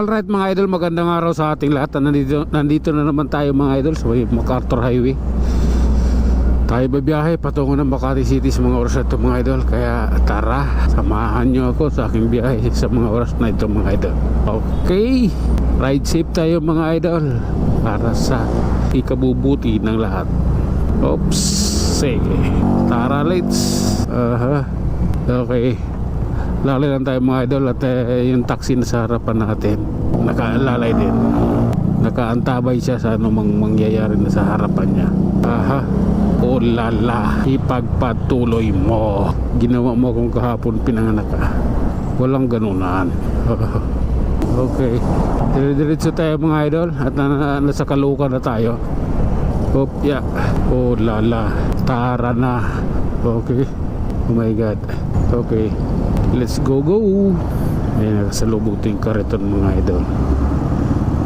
Alright mga idol, magandang araw sa ating lahat. Nandito na naman tayo mga idol sa MacArthur Highway. Tayo babiyahe patungo ng Makati City sa mga oras na ito mga idol. Kaya tara, samahan nyo ako sa aking biyahe sa mga oras na ito mga idol. Okay, ride safe tayo mga idol para sa ikabubuti ng lahat. Oops, sige, tara let's. Okay, lalay lang tayo mga idol. At yung taxi na sa harapan natin nakaalalay din, nakaantabay siya sa anumang mangyayari na sa harapan niya. O lala, ipagpatuloy mo. Ginawa mo kung kahapon pinanganak ka. Walang ganunan. Okay, diretso tayo mga idol. At nasa Caloocan na tayo. Yeah. O lala, tara na. Okay, oh my god. Okay, let's go. Ayan, nakasalubuting kariton mga idol.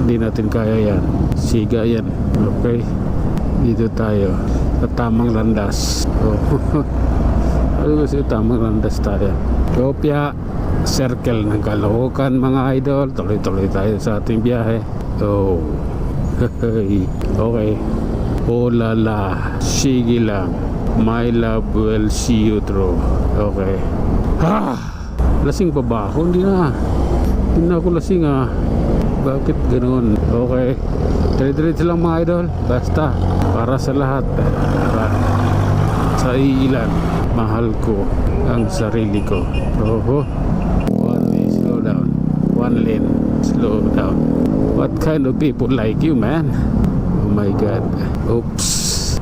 Hindi natin kaya yan, siga yan. Okay, dito tayo sa tamang landas. Ano kasi tamang landas tayo. Kopya circle ng Caloocan mga idol. Tuloy-tuloy tayo sa ating biyahe. Okay, oh lala, sige lang. My love will see you through. Okay. Lasing pa ba ako? Hindi na ako lasing Bakit ganoon? Okay, dire-diretso lang mga idol. Basta para sa lahat, para sa ilan, mahal ko ang sarili ko. One way, slow down. One lane, slow down. What kind of people like you, man? Oh my god. Oops.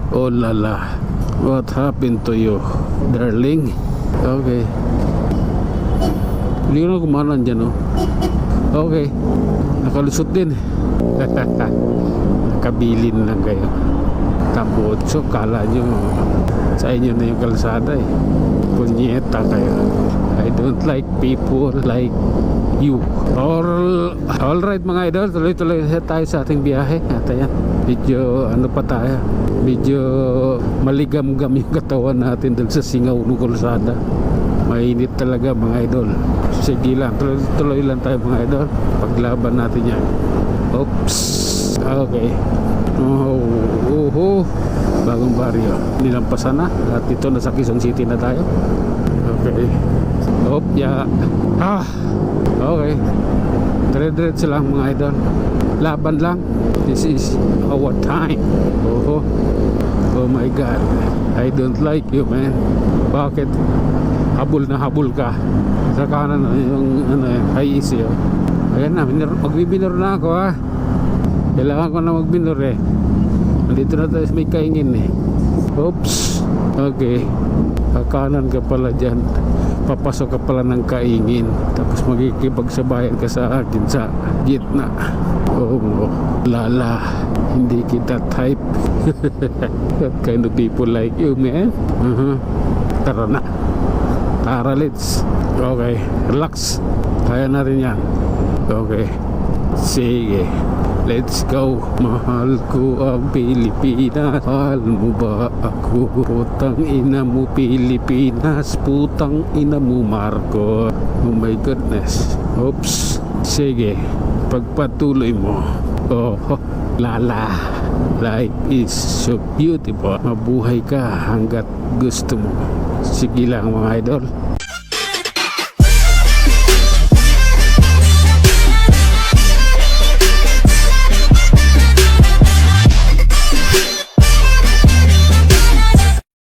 Oh lala, what happened to you, darling? Okay, hindi ko na kumanan dyan, Okay, nakalusot din. Nakabilin lang kayo. Tambotso, kala nyo sa inyo na yung kalsada Punyeta kayo. I don't like people like you. Alright mga idol, tuloy-tuloy tayo sa ating biyahe. At ayan, medyo pa tayo, medyo maligam-gam yung katawan natin dahil sa singaw ng kalsada. Mainit talaga mga idol. Sige lang, tuloy lang tayo mga idol. Paglaban natin yan. Oops. Okay. Bagong baryo, nilampasan na. At ito nasa Quezon City na tayo. Okay. Yeah. Okay, dire-diretso lang mga idol. Laban lang. This is our time. Oh my god, I don't like you, man. Bakit? Habol na habol ka sa kanan yung high easy. Ayan na, magbibinor na ako Kailangan ko na magbinor Nandito na tayo sa may kaingin Oops. Okay, kanan ka pala dyan, papasok ka pala ng kaingin, tapos magkikipagsabayan ka sa akin sa gitna. Lala, hindi kita type. What kind of people like you, man? Tara na, tara let's. Okay, relax, kaya natin yan. Okay, sige, let's go. Mahal ko ang Pilipinas. Mahal mo ba ako? Putang ina mo Pilipinas. Putang ina mo Marco. Oh my goodness. Oops. Sige, pagpatuloy mo. Lala, life is so beautiful. Mabuhay ka hanggat gusto mo. Sige lang mga idol.